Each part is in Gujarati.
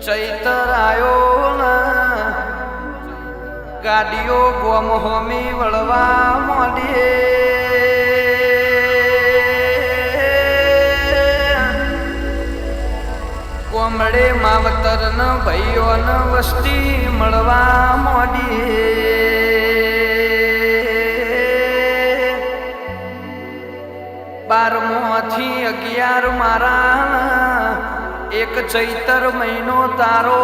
ચૈતર આયો ગાડીઓ ગોમ હોમી વળવા મોડી કોમડે માવતર ન ભાઈઓ ન વસ્તી મળવા મોડી 12મોથી 11 મારા એક ચૈતર મહિનો તારો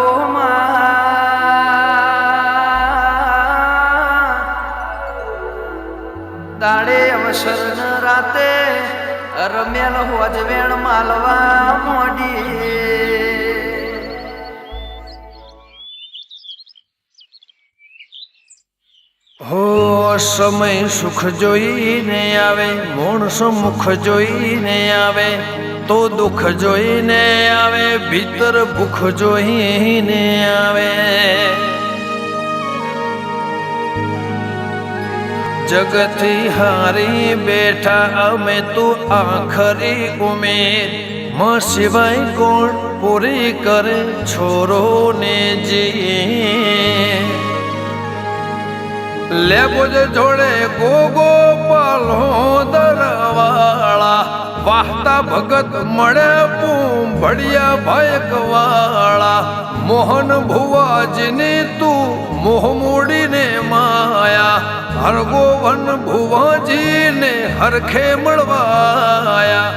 દાડે અવસર ન રાતે રમેલ હોજવેણ માલવા મોડી હો સમય સુખ જોઈને આવે માણસો મુખ જોઈને આવે તો દુઃખ જોઈને આવે ભીતર ભૂખ જોઈને આવે જગથી હારી બેઠા અમે તું આખરી ઉમેર માં સિવાય કોણ પૂરી કરે છોરો ને જી લેબોજ જોડે ગોગો પાલો દરવાળા વાહતા ભગત મળે ભડિયા ભાયક વાળા મોહન ભુવાજીની તું મોહ મૂડીને માયા હરગોવન ભુવાજીને હરખે મળવાયા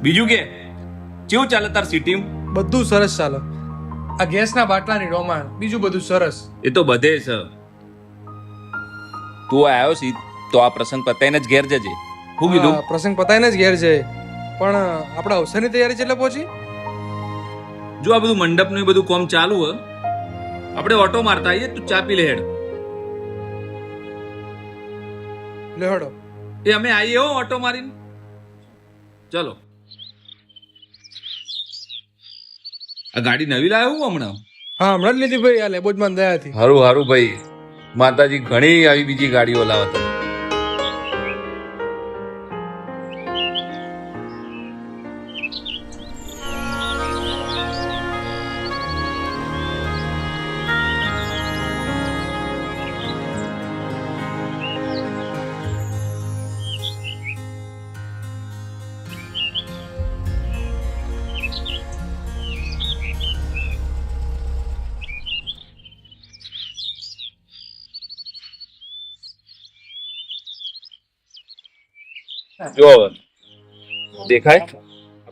બીજું કે કેવું ચાલે તાર સિટી? બધું સરસ ચાલે. આ ગેસના બાટલાની રોમાણ, બીજું બધું સરસ. એ તો બધે છે. તું આવ્યો છી તો આ પ્રસંગ પતાઈને જ ઘેર જજે. શું કીધું? પ્રસંગ પતાઈને જ ઘેર જઈએ, પણ આપણા અવસરની તૈયારી એટલે પહોંચી. જો આ બધું મંડપનું એ બધું કામ ચાલુ હ, આપણે ઓટો મારતા આવીએ. તું ચા પી લે હેડ. લે હડો. એ અમે આવીએ હો ઓટો મારીને. ચલો. આ ગાડી નવી લાવ્યો હું હમણાં? હા, હમણાં જ લીધી ભાઈ, આ લેબોજમાં દયાથી. હારું હારું ભાઈ, માતાજી ઘણી આવી બીજી ગાડીઓ લાવત. જો દેખાય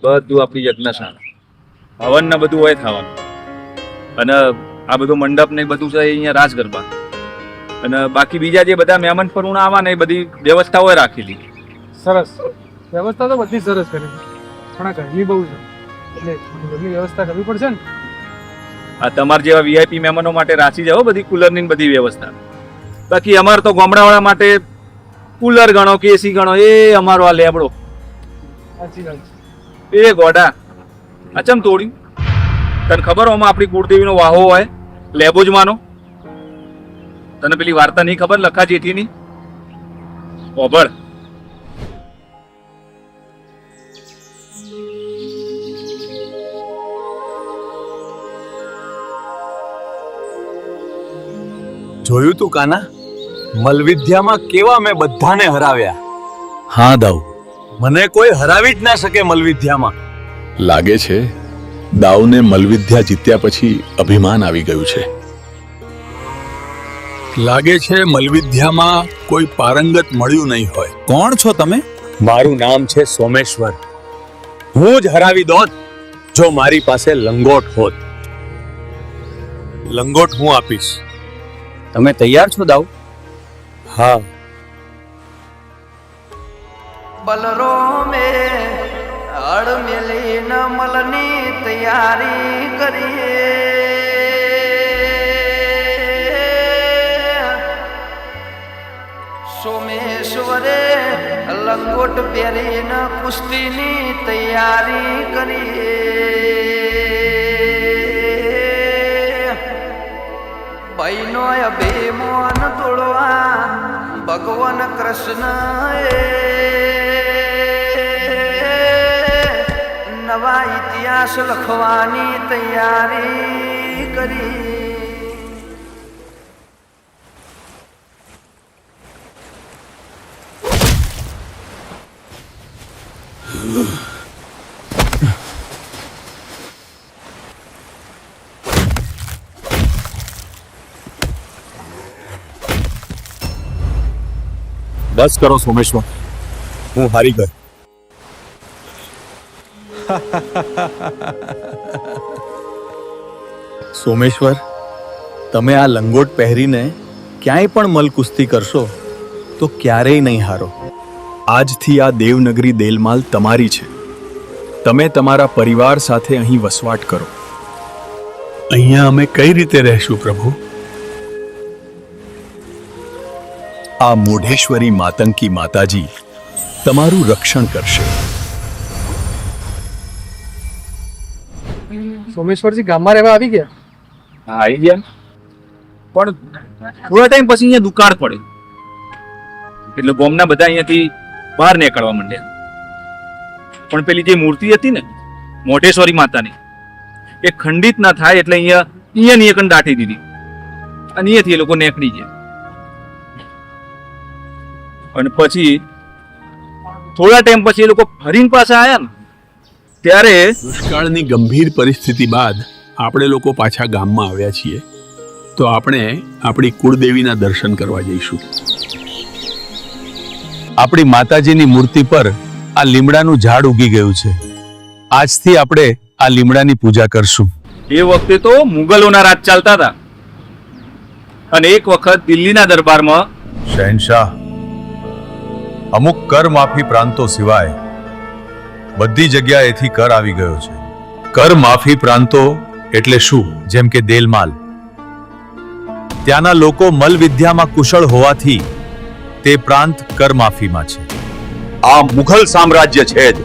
બધું આપણી યજ્ઞશાળા, હવન ને બધું હોય થવાનું, અને આ બધું મંડપ ને બધું છે અહીંયા રાસ ગરબા, અને બાકી બીજા જે બધા મહેમાન ફરુણા આવવા ને એ બધી વ્યવસ્થા હોય રાખેલી. સરસ વ્યવસ્થા તો બધી સરસ કરી, પણ આ ગરમી બહુ છે એટલે બધી વ્યવસ્થા કરવી પડશે ને. આ તમારા જેવા વીઆઈપી મહેમાનો માટે રાખી જાઓ બધી કુલરની બધી વ્યવસ્થા. બાકી અમારે તો ગામડાવાળા માટે કુલર ગણો કે એસી ગણો, એ અમારો આ લેબડો. સાચી વાત એ ગોડા અચમ તોડ્યું. તને ખબર હોમાં આપણી કુળદેવીનો વાહો હોય લેબોજમાંનો? તને પેલી વાર્તા નહીં ખબર લખા જેઠીની? ઓભળ. જોયું તું કાના, મલવિદ્યામાં કેવા મેં બધાને હરાવ્યા. હા દાઉ, મને કોઈ હરાવી જ ના શકે મલવિદ્યામાં. લાગે છે દાઉને મલવિદ્યા જીત્યા પછી અભિમાન આવી ગયું છે. લાગે છે મલવિદ્યામાં કોઈ પારંગત મળ્યું નહીં હોય. કોણ છો તમે? મારું નામ છે સોમેશ્વર. હું જ હરાવી દોત જો મારી પાસે લંગોટ હોત. લંગોટ હું આપીશ. તમે તૈયાર છો દાઉ? હા. બલરો મેં હળ મેલી ન મલની તૈયારી કરીએ. સોમેશ્વરે લંગોટ પહેરીને કુસ્તીની તૈયારી કરીએ. ભાઈનો અભિમાન તોડવા ભગવાન કૃષ્ણ નવા ઇતિહાસ લખવાની તૈયારી કરી. બસ કરો સોમેશ્વર, હું હારી ગયો. સોમેશ્વર, તમે આ લંગોટ પહેરીને ક્યાંય પણ મલકુસ્તી કરશો તો ક્યારેય નહીં હારો. આજથી આ દેવનગરી દેલમાલ તમારી છે. તમે તમારા પરિવાર સાથે અહીં વસવાટ કરો. અહીંયા અમે કઈ રીતે રહેશું પ્રભુ? આ મોઢેશ્વરી માતંકી માતાજી તમારું રક્ષણ કરશે. સોમેશ્વરજી ગામમાં રહેવા આવી ગયા? હા, આવી ગયા. પણ થોડા ટાઈમ પછી અહીંયા દુકાળ પડે એટલે ગામના બધા અહીંયાથી બહાર નીકળવા માંડ્યા. પણ પેલી જે મૂર્તિ હતી ને મોઢેશ્વરી માતાની, એ ખંડિત ના થાય એટલે અહીંયા એકન દાટી દીધી અને અહીંયાથી એ લોકો નીકળી ગયા. અને પછી થોડા ટાઈમ પછી એ લોકો ફરીને પાછા આવ્યા ને ત્યારે દુષ્કાળની ગંભીર પરિસ્થિતિ બાદ આપણે લોકો પાછા ગામમાં આવ્યા છીએ, તો આપણે આપણી કુળદેવીના દર્શન કરવા જઈશું. આપણી માતાજીની મૂર્તિ પર આ લીમડાનું ઝાડ ઉગી ગયું છે. આજથી આપણે આ લીમડાની પૂજા કરશું. એ વખતે તો મુગલોના રાજ ચાલતા હતા અને એક વખત દિલ્હીના દરબારમાં શહેનશાહ, અમુક કર માફી પ્રાંતો સિવાય બધી જગ્યાએથી કર આવી ગયો છે. કર માફી પ્રાંતો એટલે શું? જેમ કે દેલમાલ. ત્યાંના લોકો મલ વિદ્યામાં કુશળ હોવાથી તે પ્રાંત કર માફીમાં છે. આ મુઘલ સામ્રાજ્ય છે જ.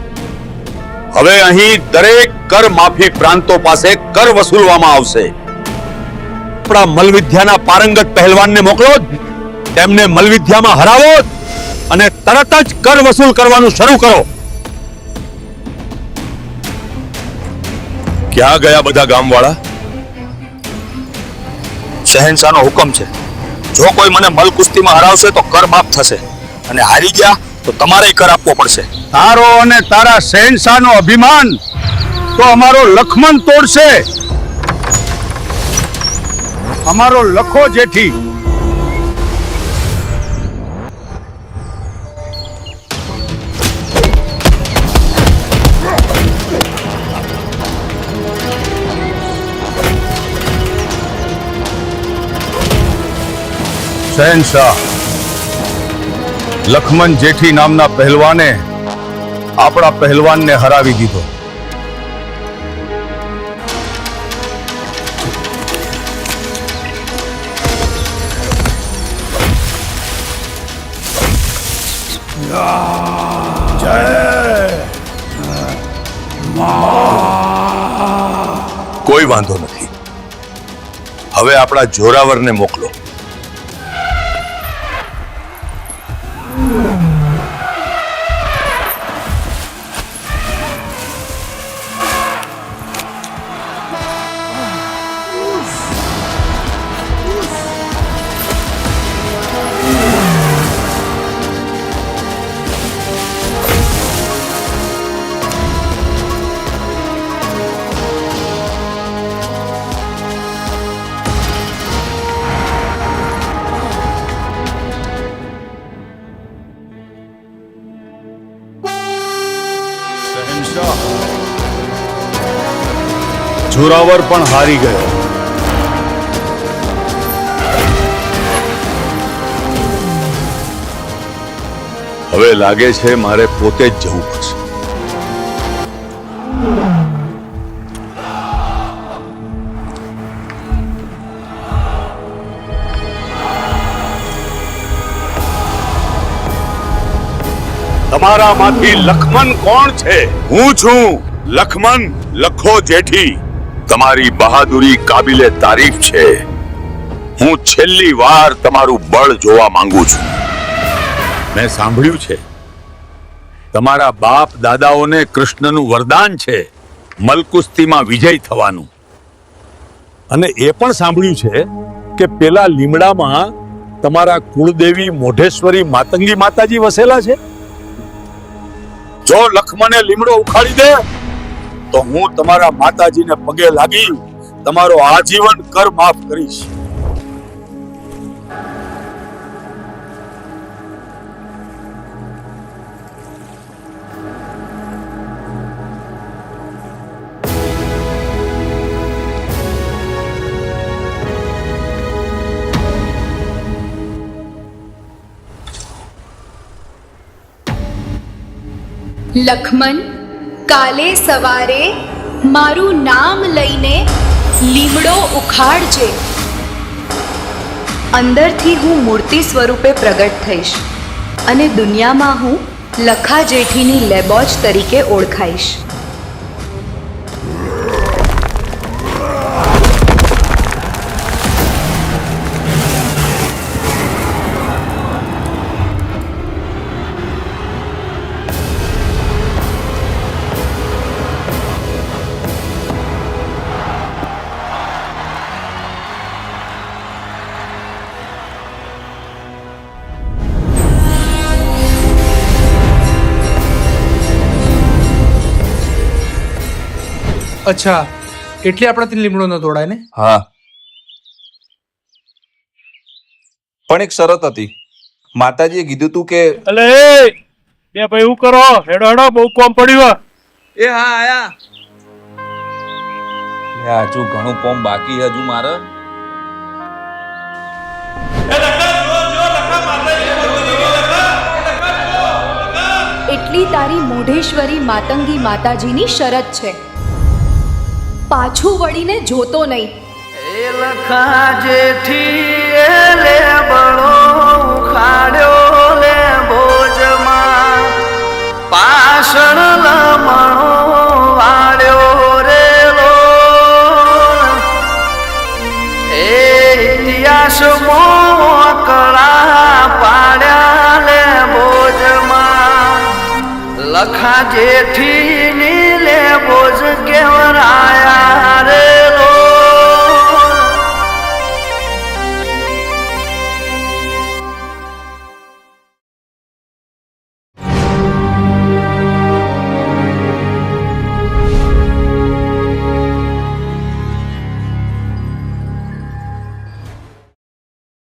હવે અહીં દરેક કર માફી પ્રાંતો પાસે કર વસૂલવામાં આવશે. આપણા મલવિદ્યાના પારંગત પહેલવાનને મોકલો, તેમને મલવિદ્યામાં હરાવો અને તરત જ કર વસૂલ કરવાનું શરૂ કરો. ક્યાં ગયા બધા ગામવાળા? શહેનશાહનો હુકમ છે, જો કોઈ મને મલ કુસ્તીમાં હરાવશે તો કર માફ થશે અને હારી ગયા તો તમારે કર આપવો પડશે. તારો અને તારા શહેનશાહનો અભિમાન તો અમારો લખમણ તોડશે. અમારો લખો જેઠી. શહેનશાહ, લખમણ જેઠી નામના પહેલવાને આપણા પહેલવાનને હરાવી દીધો. કોઈ વાંધો નથી. હવે આપણા જોરાવરને મોકલો. જોરાવર પણ હારી ગયો. હવે લાગે છે મારે પોતે જ જવું પડશે. તમારામાંથી લખમન કોણ છે? હું છું લખમન, લખો જેઠી. તમારી બહાદુરી કાબિલે તારીફ છે. હું છેલ્લી વાર તમારું બળ જોવા માંગુ છું. મેં સાંભળ્યું છે તમારા બાપ દાદાઓને કૃષ્ણનું વરદાન છે મલકુસ્તીમાં વિજય થવાનું. અને એ પણ સાંભળ્યું છે કે પેલા લીમડામાં તમારા કુળદેવી મોઢેશ્વરી માતંગી માતાજી વસેલા છે. જો લખમણે લીમડો ઉખાડી દે તો હું તમારા માતાજીને પગે લાગી તમારો આજીવન કર માફ કરીશ. લખમન, કાલે સવારે મારું નામ લઈને લીમડો ઉખાડજે. અંદરથી હું મૂર્તિ સ્વરૂપે પ્રગટ થઈશ અને દુનિયામાં હું લખા જેઠીની લેબોજ તરીકે ઓળખાઈશ. અચ્છા, એટલે આપણાથી લીમડો ન તોડાય ને? હા, પણ એક શરત હતી. માતાજીએ કીધું તું કે અલે બે ભાઈ હું કરો? હેડો હેડો, બહુ કોમ પડ્યું. એ હા આયા. હજુ ઘણું કોમ બાકી છે હજુ મારે. એટલી તારી મોઢેશ્વરી માતંગી માતાજીની શરત છે. પાછું વળીને જોતો નહીં. એ લખા જેઠી લે બળો ઉખાડ્યો લે ભોજમાં, પાષણ લમણો વાળ્યો રે લો. એ ઇતિહાસ મોકળા પાડ્યા લે ભોજમાં, લખા જેઠી ની લે ભોજ કેવરાયા